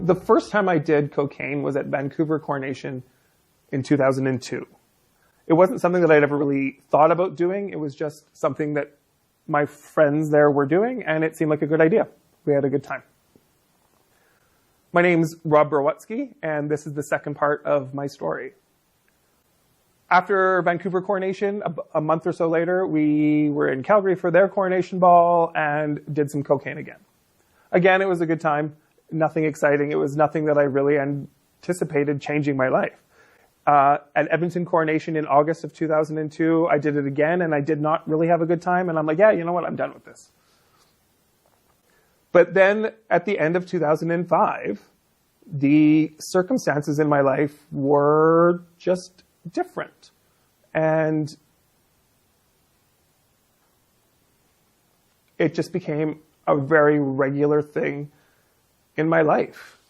The first time I did cocaine was at Vancouver Coronation in 2002. It wasn't something that I'd ever really thought about doing. It was just something that my friends there were doing, and it seemed like a good idea. We had a good time. My name's Rob Browatzke, and this is the second part of my story. After Vancouver Coronation, a month or so later, we were in Calgary for their coronation ball and did some cocaine again. Again, it was a good time. Nothing exciting. It was nothing that I really anticipated changing my life. At Edmonton Coronation in August of 2002, I did it again, and I did not really have a good time. And I'm like, yeah, you know what? I'm done with this. But then at the end of 2005, the circumstances in my life were just different. And it just became a very regular thing in my life.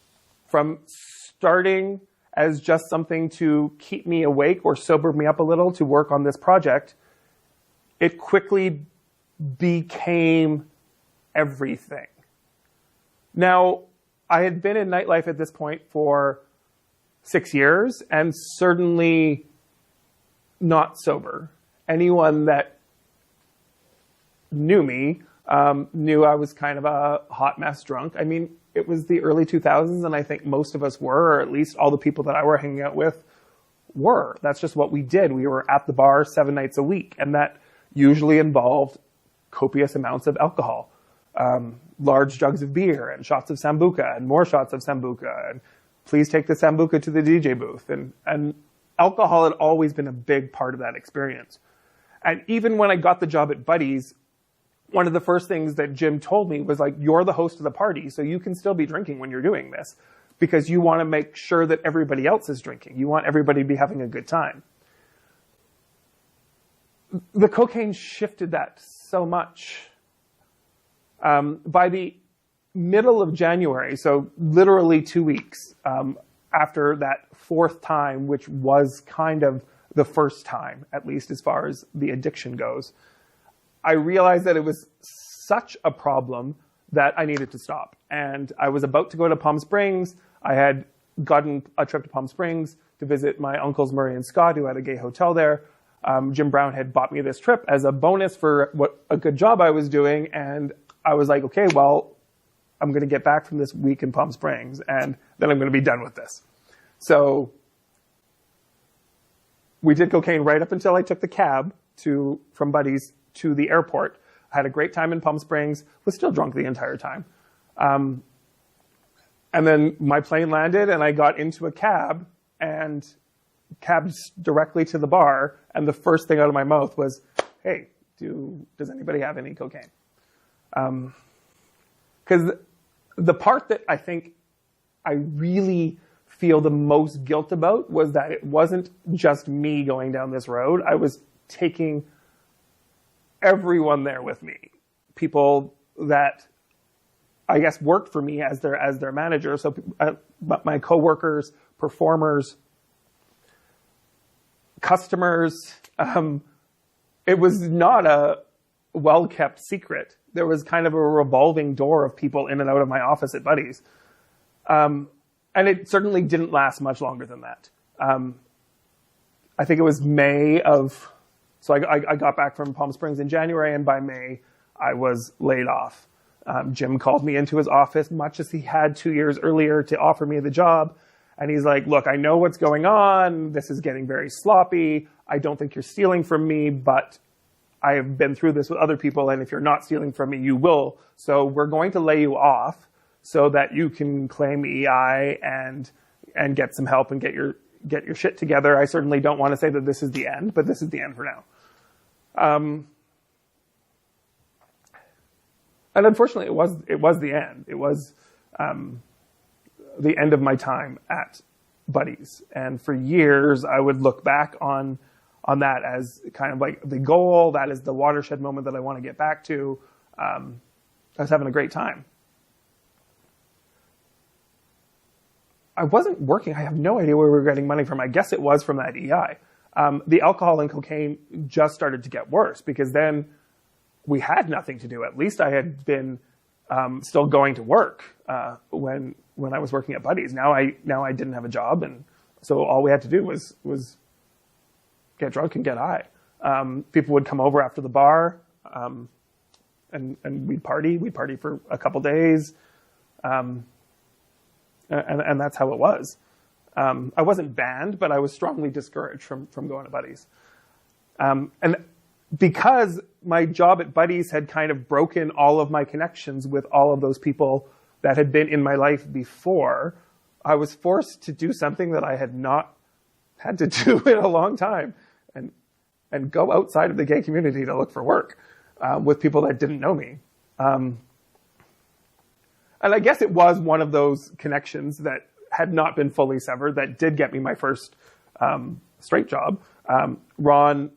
From starting as just something to keep me awake or sober me up a little to work on this project, it quickly became everything. Now, I had been in nightlife at this point for 6 years and certainly not sober. Anyone that knew me knew I was kind of a hot mess drunk. I mean, it was the early 2000s, and I think most of us were, or at least all the people that I were hanging out with were. That's just what we did. We were at the bar 7 nights a week, and that usually involved copious amounts of alcohol. Large jugs of beer and shots of Sambuca and more shots of Sambuca, and please take the Sambuca to the DJ booth. And alcohol had always been a big part of that experience. And even when I got the job at Buddy's, one of the first things that Jim told me was like, you're the host of the party, so you can still be drinking when you're doing this because you want to make sure that everybody else is drinking. You want everybody to be having a good time. The cocaine shifted that so much. By the middle of January, so literally 2 weeks after that fourth time, which was kind of the first time, at least as far as the addiction goes, I realized that it was such a problem that I needed to stop. And I was about to go to Palm Springs. I had gotten a trip to Palm Springs to visit my uncles Murray and Scott, who had a gay hotel there. Jim Brown had bought me this trip as a bonus for what a good job I was doing. And I was like, okay, well, I'm going to get back from this week in Palm Springs, and then I'm going to be done with this. So we did cocaine right up until I took the cab from Buddy's to the airport. I had a great time in Palm Springs, was still drunk the entire time. And then my plane landed, and I got into a cab and cabbed directly to the bar, and the first thing out of my mouth was, hey, does anybody have any cocaine? Because the part that I think I really feel the most guilt about was that it wasn't just me going down this road. I was taking everyone there with me. People that I guess worked for me as their manager. So my coworkers, performers, customers. It was not a well-kept secret. There was kind of a revolving door of people in and out of my office at Buddy's. And it certainly didn't last much longer than that. I think it was May of, so I got back from Palm Springs in January, and by May, I was laid off. Jim called me into his office, much as he had 2 years earlier, to offer me the job. And he's like, look, I know what's going on. This is getting very sloppy. I don't think you're stealing from me, but I have been through this with other people, and if you're not stealing from me, you will. So we're going to lay you off so that you can claim EI and get some help and get your shit together. I certainly don't want to say that this is the end, but this is the end for now. And unfortunately, it was the end. It was the end of my time at Buddy's. And for years, I would look back on that as kind of like the goal. That is the watershed moment that I want to get back to. I was having a great time. I wasn't working. I have no idea where we were getting money from. I guess it was from that EI. The alcohol and cocaine just started to get worse because then we had nothing to do. At least I had been still going to work when I was working at Buddy's. Now I didn't have a job, and so all we had to do was get drunk and get high. People would come over after the bar, and we'd party. We'd party for a couple days, and that's how it was. I wasn't banned, but I was strongly discouraged from going to Buddy's. And because my job at Buddy's had kind of broken all of my connections with all of those people that had been in my life before, I was forced to do something that I had not had to do in a long time, and go outside of the gay community to look for work with people that didn't know me. And I guess it was one of those connections that had not been fully severed that did get me my first straight job. Ron,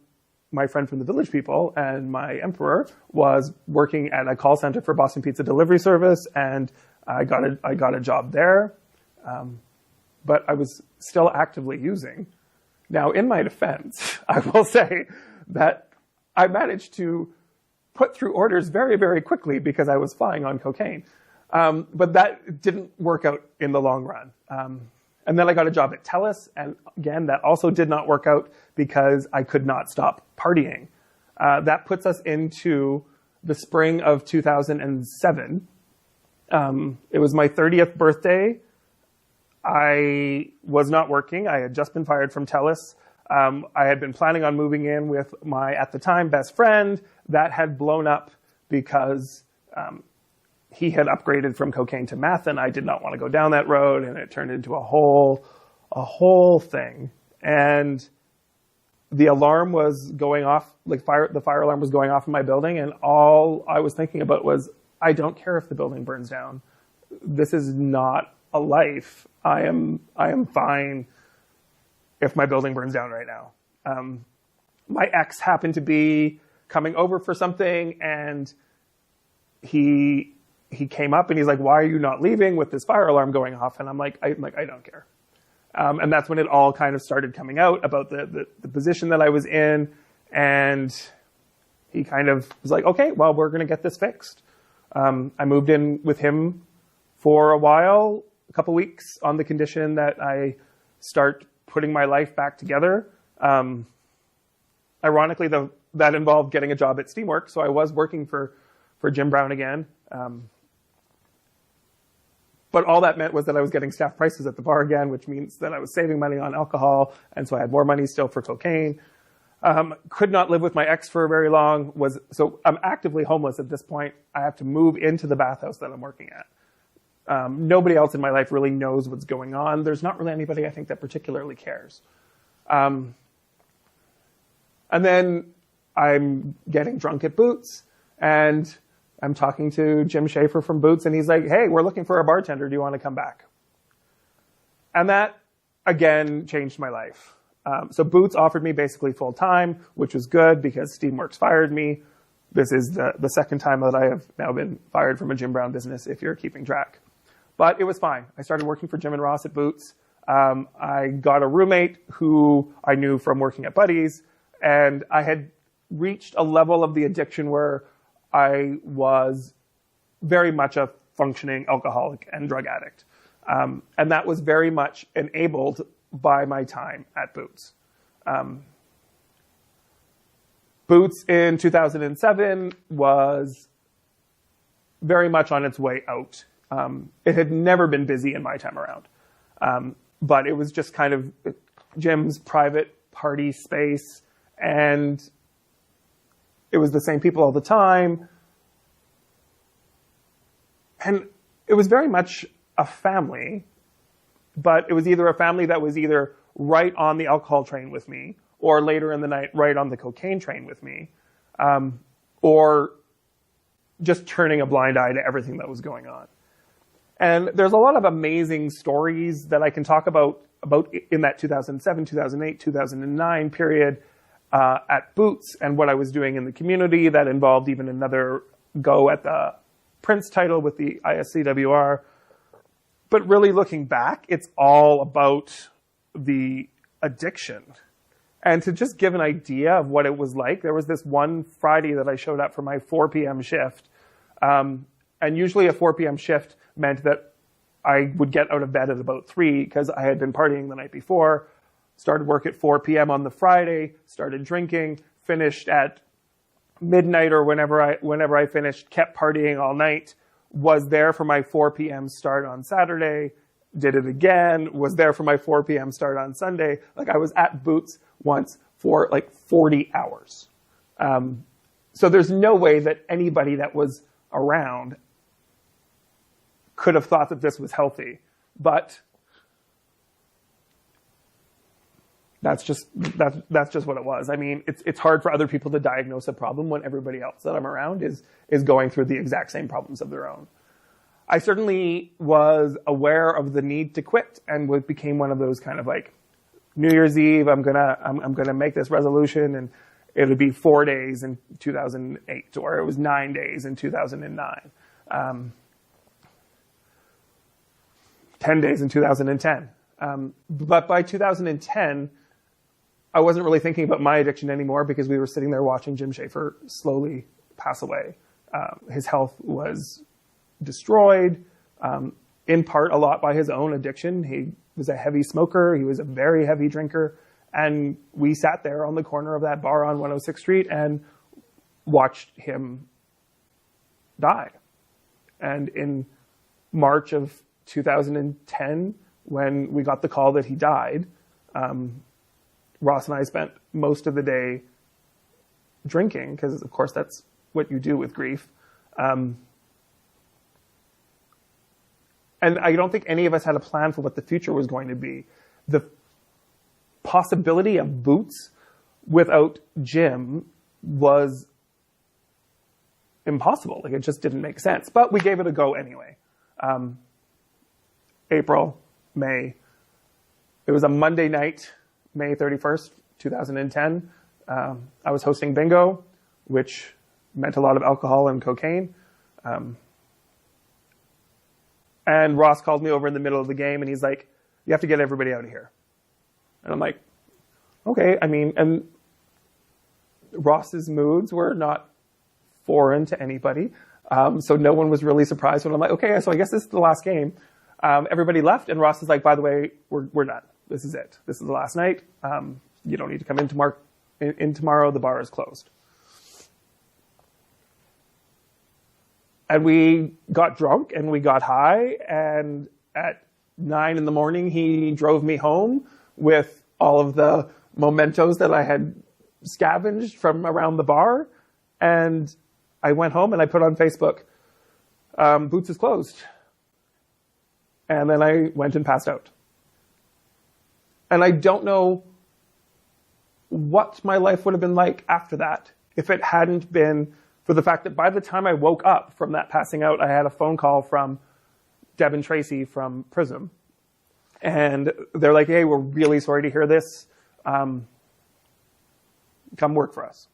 my friend from the Village People, and my emperor was working at a call center for Boston Pizza delivery service, and I got a job there. But I was still actively using. Now, in my defense, I will say that I managed to put through orders very, very quickly because I was flying on cocaine. But that didn't work out in the long run. And then I got a job at TELUS, and again, that also did not work out because I could not stop partying. That puts us into the spring of 2007. It was my 30th birthday. I was not working. I had just been fired from TELUS. I had been planning on moving in with my, at the time, best friend. That had blown up because he had upgraded from cocaine to meth, and I did not want to go down that road, and it turned into a whole thing. And the alarm was going off, the fire alarm was going off in my building, and all I was thinking about was, I don't care if the building burns down. This is not a life. I am fine if my building burns down right now. My ex happened to be coming over for something, and he came up and he's like, "Why are you not leaving with this fire alarm going off?" And I'm like, I don't care. And that's when it all kind of started coming out about the position that I was in. And he kind of was like, "Okay, well, we're going to get this fixed." I moved in with him for a while, a couple weeks, on the condition that I start putting my life back together. Ironically, though, that involved getting a job at Steamworks, so I was working for Jim Brown again. But all that meant was that I was getting staff prices at the bar again, which means that I was saving money on alcohol, and so I had more money still for cocaine. Could not live with my ex for very long. So I'm actively homeless at this point. I have to move into the bathhouse that I'm working at. Nobody else in my life really knows what's going on. There's not really anybody, I think, that particularly cares. And then I'm getting drunk at Boots, and I'm talking to Jim Schaefer from Boots, and he's like, "Hey, we're looking for a bartender. Do you want to come back?" And that, again, changed my life. So Boots offered me basically full time, which was good because Steamworks fired me. This is the second time that I have now been fired from a Jim Brown business, if you're keeping track. But it was fine. I started working for Jim and Ross at Boots. I got a roommate who I knew from working at Buddy's, and I had reached a level of the addiction where I was very much a functioning alcoholic and drug addict. And that was very much enabled by my time at Boots. Boots in 2007 was very much on its way out. It had never been busy in my time around. But it was just kind of Jim's private party space, and it was the same people all the time. And it was very much a family, but it was either a family that was either right on the alcohol train with me, or later in the night, right on the cocaine train with me, or just turning a blind eye to everything that was going on. And there's a lot of amazing stories that I can talk about in that 2007, 2008, 2009 period at Boots, and what I was doing in the community that involved even another go at the Prince title with the ISCWR. But really looking back, it's all about the addiction. And to just give an idea of what it was like, there was this one Friday that I showed up for my 4 p.m. shift. And usually a 4 p.m. shift meant that I would get out of bed at about 3 because I had been partying the night before, started work at 4 p.m. on the Friday, started drinking, finished at midnight or whenever I finished, kept partying all night, was there for my 4 p.m. start on Saturday, did it again, was there for my 4 p.m. start on Sunday. Like I was at Boots once for like 40 hours. So there's no way that anybody that was around could have thought that this was healthy, but that's just what it was. I mean, it's hard for other people to diagnose a problem when everybody else that I'm around is going through the exact same problems of their own. I certainly was aware of the need to quit and became one of those kind of like New Year's Eve, I'm gonna make this resolution, and it would be 4 days in 2008, or it was 9 days in 2009. 10 days in 2010. But by 2010, I wasn't really thinking about my addiction anymore because we were sitting there watching Jim Schaefer slowly pass away. His health was destroyed, in part a lot by his own addiction. He was a heavy smoker. He was a very heavy drinker. And we sat there on the corner of that bar on 106th Street and watched him die. And in March of 2010, when we got the call that he died, Ross and I spent most of the day drinking, because of course that's what you do with grief. And I don't think any of us had a plan for what the future was going to be. The possibility of Boots without Jim was impossible. Like, it just didn't make sense. But we gave it a go anyway. April, May. It was a Monday night, May 31st, 2010. I was hosting bingo, which meant a lot of alcohol and cocaine. And Ross called me over in the middle of the game, and he's like, you have to get everybody out of here. And I'm like, okay. I mean, and Ross's moods were not foreign to anybody. So no one was really surprised when I'm like, okay, so I guess this is the last game. Everybody left, and Ross is like, by the way, we're done. This is it. This is the last night. You don't need to come in tomorrow. The bar is closed. And we got drunk and we got high, and at 9 a.m, he drove me home with all of the mementos that I had scavenged from around the bar. And I went home and I put on Facebook, Boots is closed. And then I went and passed out. And I don't know what my life would have been like after that if it hadn't been for the fact that by the time I woke up from that passing out, I had a phone call from Deb and Tracy from Prism. And they're like, hey, we're really sorry to hear this. Come work for us.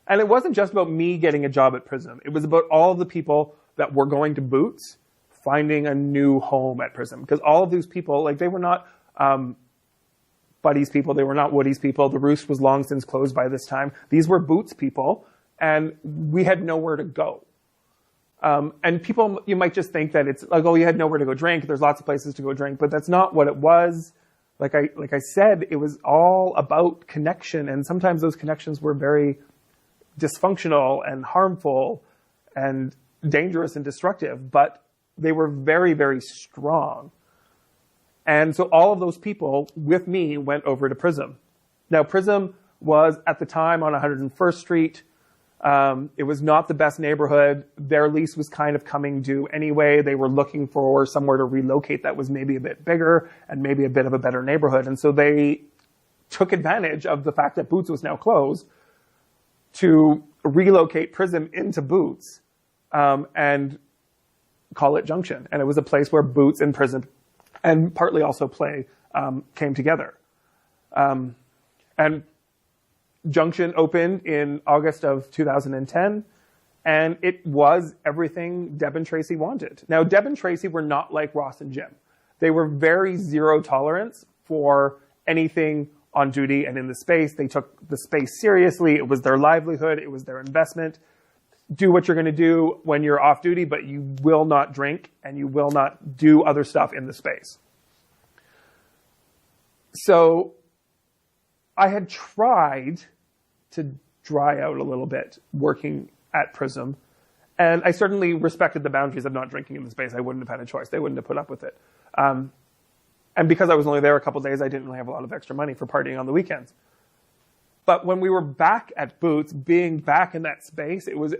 And it wasn't just about me getting a job at Prism. It was about all of the people that were going to Boots finding a new home at Prism. Because all of these people, like, they were not Buddy's people. They were not Woody's people. The Roost was long since closed by this time. These were Boots people. And we had nowhere to go. And people, you might just think that it's like, oh, you had nowhere to go drink. There's lots of places to go drink, but that's not what it was. Like I said, it was all about connection. And sometimes those connections were very dysfunctional and harmful and dangerous and destructive, but they were very, very strong. And so all of those people with me went over to Prism. Now, Prism was at the time on 101st Street. It was not the best neighborhood. Their lease was kind of coming due anyway. They were looking for somewhere to relocate that was maybe a bit bigger and maybe a bit of a better neighborhood. And so they took advantage of the fact that Boots was now closed to relocate Prism into Boots, and call it Junction. And it was a place where Boots and Prism, and partly also Play, came together. And Junction opened in August of 2010, and it was everything Deb and Tracy wanted. Now, Deb and Tracy were not like Ross and Jim. They were very zero tolerance for anything on duty and in the space. They took the space seriously. It was their livelihood. It was their investment. do what you're going to do when you're off duty, but you will not drink and you will not do other stuff in the space. So I had tried to dry out a little bit working at Prism, and I certainly respected the boundaries of not drinking in the space. I wouldn't have had a choice. They wouldn't have put up with it. And because I was only there a couple of days, I didn't really have a lot of extra money for partying on the weekends. But when we were back at Boots, being back in that space, it was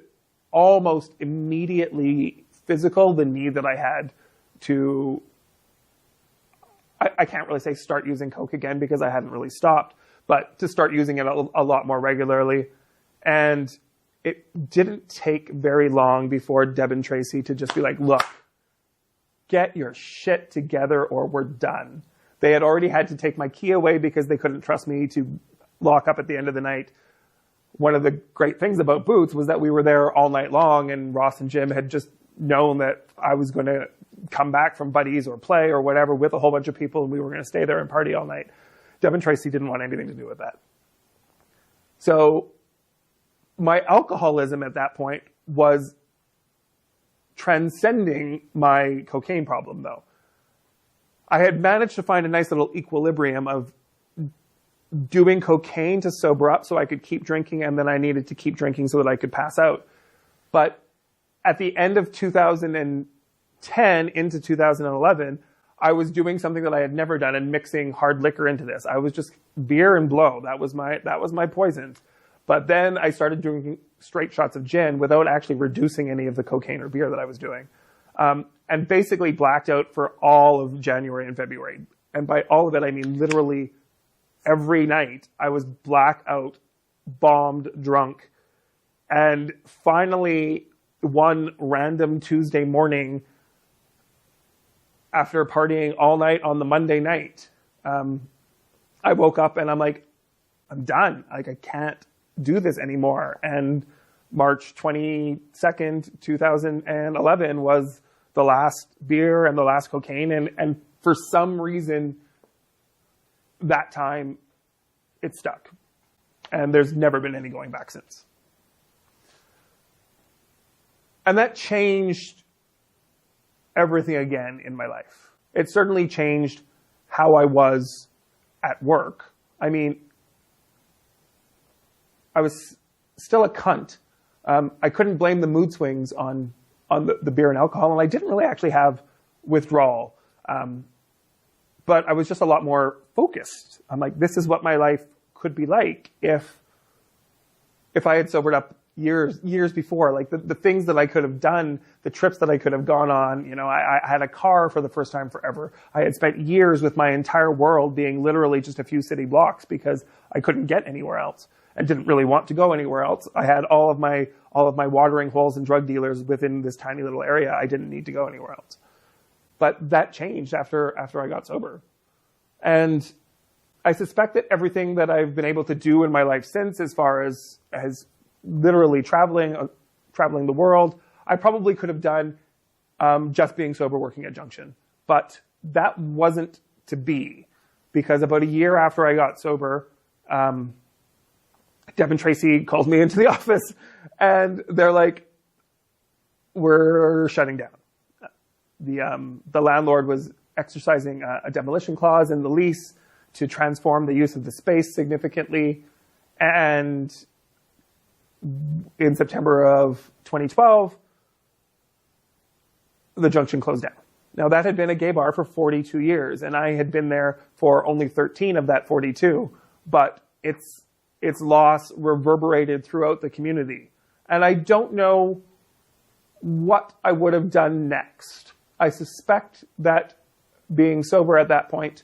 almost immediately physical, the need that I had to, I can't really say start using Coke again because I hadn't really stopped, but to start using it a lot more regularly. And it didn't take very long before Deb and Tracy to just be like, look, get your shit together or we're done. They had already had to take my key away because they couldn't trust me to lock up at the end of the night. One of the great things about Boots was that we were there all night long, and Ross and Jim had just known that I was going to come back from buddies or play or whatever with a whole bunch of people, and we were going to stay there and party all night. Deb and Tracy didn't want anything to do with that. So my alcoholism at that point was transcending my cocaine problem, though. I had managed to find a nice little equilibrium of doing cocaine to sober up so I could keep drinking, and then I needed to keep drinking so that I could pass out. But at the end of 2010 into 2011, I was doing something that I had never done and mixing hard liquor into this. I was just beer and blow. That was my poison. But then I started drinking straight shots of gin without actually reducing any of the cocaine or beer that I was doing. And basically blacked out for all of January and February. And by all of it, I mean literally every night I was blackout, bombed, drunk. And finally, one random Tuesday morning, after partying all night on the Monday night, I woke up and I'm like, I'm done. Like, I can't do this anymore. And March 22nd, 2011 was the last beer and the last cocaine. And for some reason, that time, it stuck. And there's never been any going back since. And that changed everything again in my life. It certainly changed how I was at work. I mean, I was still a cunt. I couldn't blame the mood swings on the beer and alcohol, and I didn't really actually have withdrawal. But I was just a lot more focused. I'm like, this is what my life could be like if I had sobered up years before. Like the things that I could have done, the trips that I could have gone on. You know, I had a car for the first time forever. I had spent years with my entire world being literally just a few city blocks because I couldn't get anywhere else and didn't really want to go anywhere else. I had all of my watering holes and drug dealers within this tiny little area. I didn't need to go anywhere else. But that changed after I got sober. And I suspect that everything that I've been able to do in my life since, as far as literally traveling the world, I probably could have done just being sober working at Junction. But that wasn't to be, because about a year after I got sober, Deb and Tracy called me into the office and they're like, we're shutting down. The landlord was exercising a demolition clause in the lease to transform the use of the space significantly. And in September of 2012, the Junction closed down. Now, that had been a gay bar for 42 years, and I had been there for only 13 of that 42, but its loss reverberated throughout the community. And I don't know what I would have done next. I suspect that being sober at that point,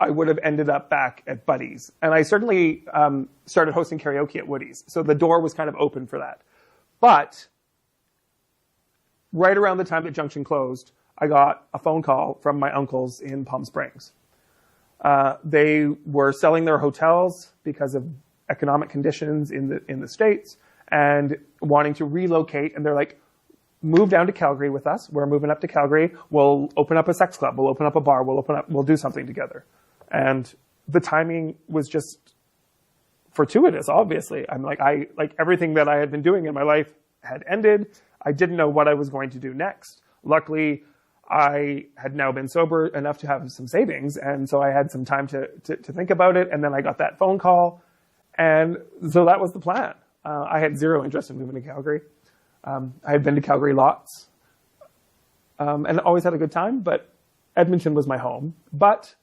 I would have ended up back at Buddy's. And I certainly started hosting karaoke at Woody's. So the door was kind of open for that. But right around the time that Junction closed, I got a phone call from my uncles in Palm Springs. They were selling their hotels because of economic conditions in the States and wanting to relocate. And they're like, move down to Calgary with us. We're moving up to Calgary. We'll open up a sex club. We'll open up a bar. We'll do something together. And the timing was just fortuitous, obviously. I'm like everything that I had been doing in my life had ended. I didn't know what I was going to do next. Luckily, I had now been sober enough to have some savings, and so I had some time to think about it, and then I got that phone call, and so that was the plan. I had zero interest in moving to Calgary. I had been to Calgary lots, and always had a good time, but Edmonton was my home. But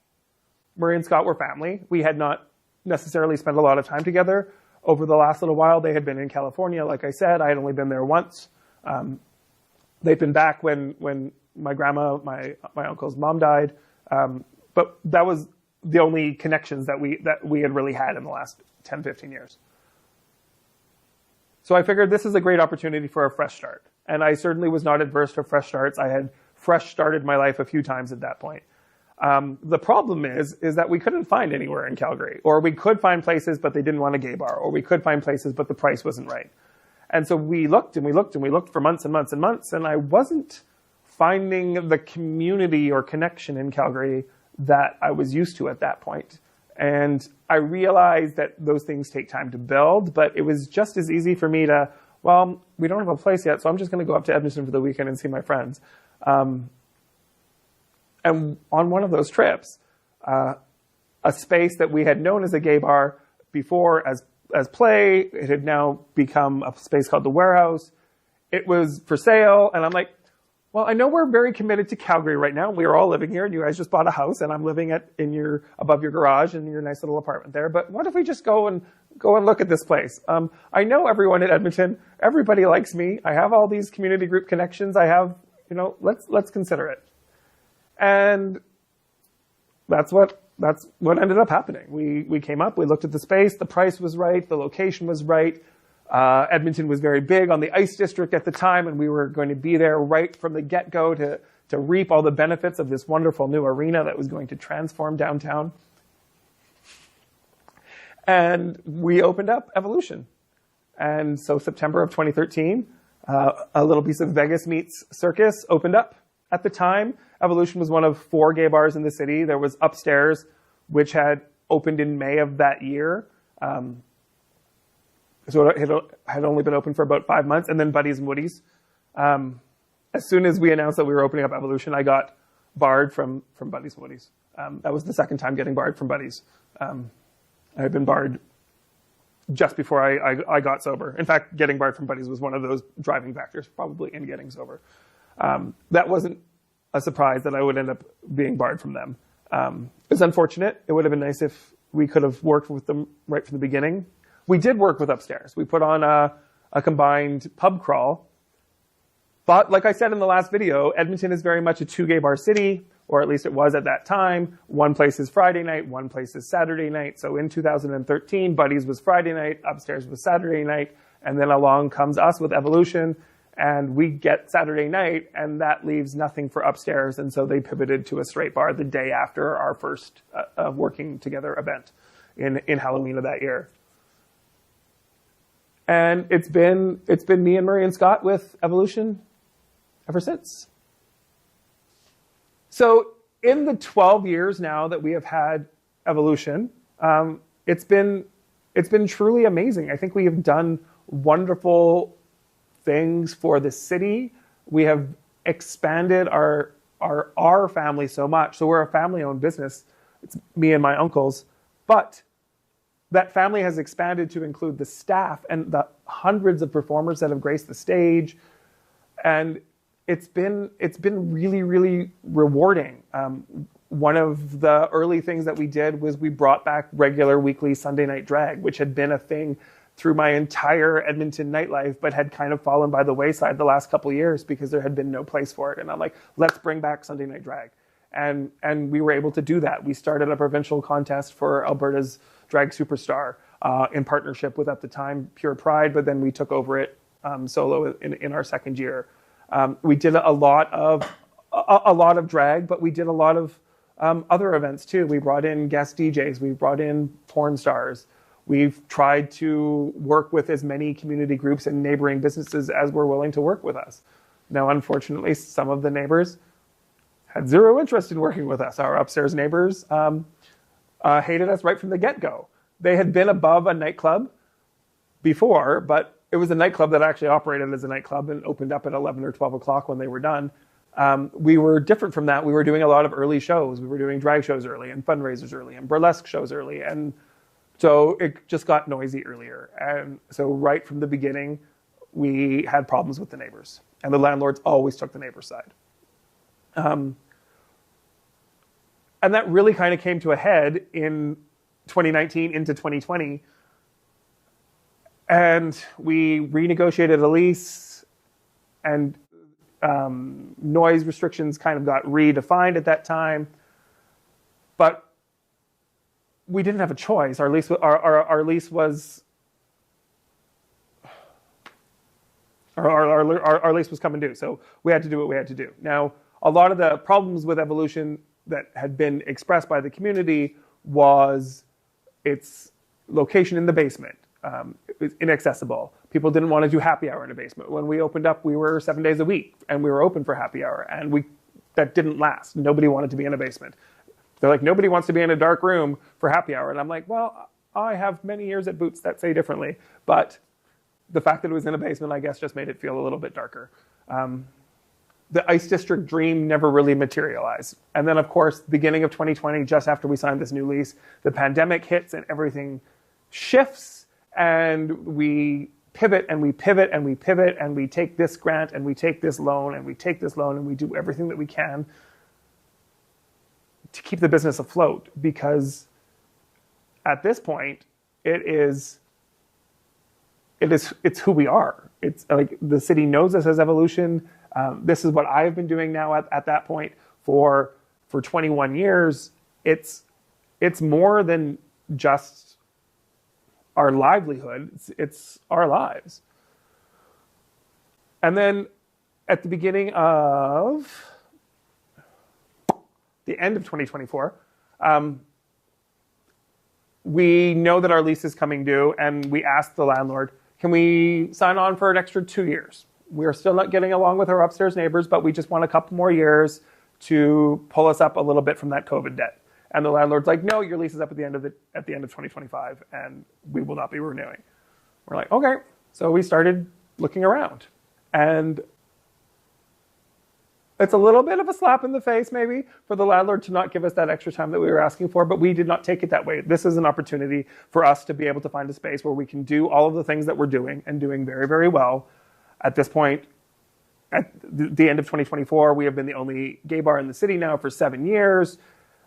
Murray and Scott were family. We had not necessarily spent a lot of time together over the last little while. They had been in California, like I said. I had only been there once. They'd been back when my grandma, my uncle's mom died. But that was the only connections that we had really had in the last 10, 15 years. So I figured this is a great opportunity for a fresh start. And I certainly was not adverse to fresh starts. I had fresh started my life a few times at that point. The problem is that we couldn't find anywhere in Calgary, or we could find places, but they didn't want a gay bar, or we could find places, but the price wasn't right. And so we looked and we looked and we looked for months and months and months, and I wasn't finding the community or connection in Calgary that I was used to at that point. And I realized that those things take time to build, but it was just as easy for me to, well, we don't have a place yet, so I'm just going to go up to Edmonton for the weekend and see my friends. And on one of those trips, a space that we had known as a gay bar before as Play, it had now become a space called the Warehouse. It was for sale, and I'm like, well, I know we're very committed to Calgary right now. We are all living here, and you guys just bought a house, and I'm living above your garage in your nice little apartment there. But what if we just go and look at this place? I know everyone in Edmonton. Everybody likes me. I have all these community group connections. I have, let's consider it. And that's what ended up happening. We came up, we looked at the space, the price was right, the location was right. Edmonton was very big on the ice district at the time, and we were going to be there right from the get-go to reap all the benefits of this wonderful new arena that was going to transform downtown. And we opened up Evolution. And so September of 2013, a little piece of Vegas meets Circus opened up. At the time, Evolution was one of 4 gay bars in the city. There was Upstairs, which had opened in May of that year. So it had only been open for about 5 months, and then Buddy's and Woody's. As soon as we announced that we were opening up Evolution, I got barred from Buddy's and Woody's. That was the second time getting barred from Buddy's. I had been barred just before I got sober. In fact, getting barred from Buddy's was one of those driving factors, probably in getting sober. That wasn't a surprise that I would end up being barred from them. It was unfortunate. It would have been nice if we could have worked with them right from the beginning. We did work with Upstairs. We put on a combined pub crawl. But like I said in the last video, Edmonton is very much a 2 gay bar city, or at least it was at that time. One place is Friday night, one place is Saturday night. So in 2013, Buddy's was Friday night, Upstairs was Saturday night, and then along comes us with Evolution, and we get Saturday night, and that leaves nothing for Upstairs, and so they pivoted to a straight bar the day after our first working together event in Halloween of that year. And it's been me and Murray and Scott with Evolution ever since. So in the 12 years now that we have had Evolution, it's been truly amazing. I think we have done wonderful things for the city. We have expanded our family so much. So we're a family-owned business. It's me and my uncles, but that family has expanded to include the staff and the hundreds of performers that have graced the stage. And it's been really, really rewarding. One of the early things that we did was we brought back regular weekly Sunday night drag, which had been a thing through my entire Edmonton nightlife, but had kind of fallen by the wayside the last couple of years because there had been no place for it. And I'm like, let's bring back Sunday night drag. And we were able to do that. We started a provincial contest for Alberta's Drag Superstar in partnership with, at the time, Pure Pride, but then we took over it solo in our second year. We did a lot of drag, but we did a lot of other events too. We brought in guest DJs. We brought in porn stars. We've tried to work with as many community groups and neighboring businesses as were willing to work with us. Now, unfortunately, some of the neighbors had zero interest in working with us. Our Upstairs neighbors hated us right from the get-go. They had been above a nightclub before, but it was a nightclub that actually operated as a nightclub and opened up at 11 or 12 o'clock when they were done. We were different from that. We were doing a lot of early shows. We were doing drag shows early and fundraisers early and burlesque shows early. And so it just got noisy earlier. And so right from the beginning, we had problems with the neighbors. And the landlords always took the neighbor's side. And that really kind of came to a head in 2019 into 2020. And we renegotiated a lease, and noise restrictions kind of got redefined at that time. But we didn't have a choice. Our lease was our lease was coming due, so we had to do what we had to do. Now, a lot of the problems with Evolution that had been expressed by the community was its location in the basement. It was inaccessible. People didn't want to do happy hour in a basement. When we opened up, we were 7 days a week, and we were open for happy hour, and that didn't last. Nobody wanted to be in a basement. They're like, nobody wants to be in a dark room for happy hour. And I'm like, well, I have many years at Boots that say differently. But the fact that it was in a basement, I guess, just made it feel a little bit darker. The Ice District dream never really materialized. And then, of course, beginning of 2020, just after we signed this new lease, the pandemic hits and everything shifts, and we pivot and we pivot and we pivot, and we take this grant and we take this loan and we take this loan, and we do everything that we can to keep the business afloat, because at this point, it's who we are. It's like the city knows us as Evolution. This is what I've been doing now at that point for 21 years. It's more than just our livelihood. It's our lives. And then at the beginning of the end of 2024, we know that our lease is coming due, and we asked the landlord, can we sign on for an extra 2 years? We are still not getting along with our upstairs neighbors, but we just want a couple more years to pull us up a little bit from that COVID debt. And the landlord's like, no, your lease is up at the end of 2025, and we will not be renewing. We're like, okay. So we started looking around, and it's a little bit of a slap in the face, maybe, for the landlord to not give us that extra time that we were asking for, but we did not take it that way. This is an opportunity for us to be able to find a space where we can do all of the things that we're doing and doing very, very well. At this point, at the end of 2024, we have been the only gay bar in the city now for 7 years.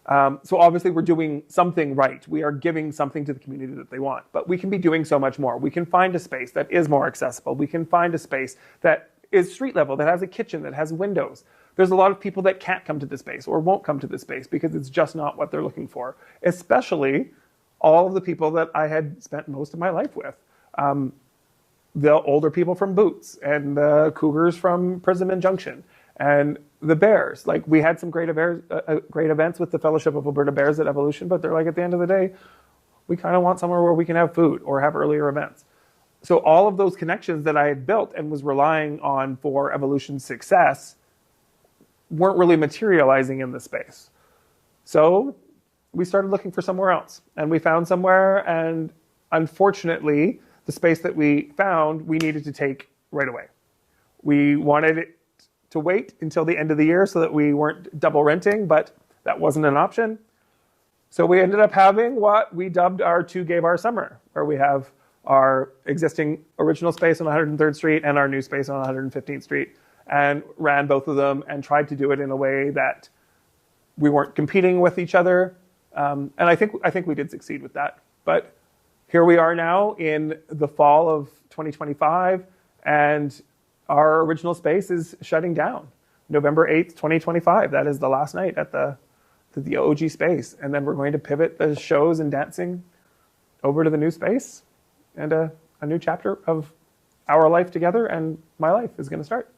So obviously we're doing something right. We are giving something to the community that they want, but we can be doing so much more. We can find a space that is more accessible. We can find a space that is street level, that has a kitchen, that has windows. There's a lot of people that can't come to this space or won't come to this space because it's just not what they're looking for, especially all of the people that I had spent most of my life with. The older people from Boots, and the Cougars from Prism and Junction, and the Bears. Like, we had some great events with the Fellowship of Alberta Bears at Evolution, but they're like, at the end of the day, we kind of want somewhere where we can have food or have earlier events. So all of those connections that I had built and was relying on for Evolution's success weren't really materializing in the space. So we started looking for somewhere else, and we found somewhere, and unfortunately, the space that we found, we needed to take right away. We wanted it to wait until the end of the year so that we weren't double renting, but that wasn't an option. So we ended up having what we dubbed our 2 gay bar summer, where we have our existing original space on 103rd Street and our new space on 115th Street, and ran both of them and tried to do it in a way that we weren't competing with each other. And I think we did succeed with that. But here we are now in the fall of 2025, and our original space is shutting down. November 8th, 2025. That is the last night at the OG space. And then we're going to pivot the shows and dancing over to the new space, and a new chapter of our life together and my life is going to start.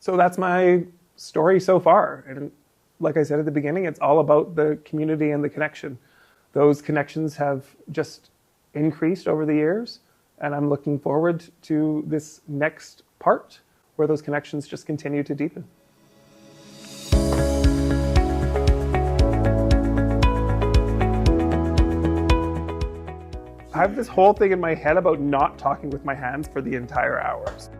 So that's my story so far. And like I said at the beginning, it's all about the community and the connection. Those connections have just increased over the years, and I'm looking forward to this next part where those connections just continue to deepen. I have this whole thing in my head about not talking with my hands for the entire hours.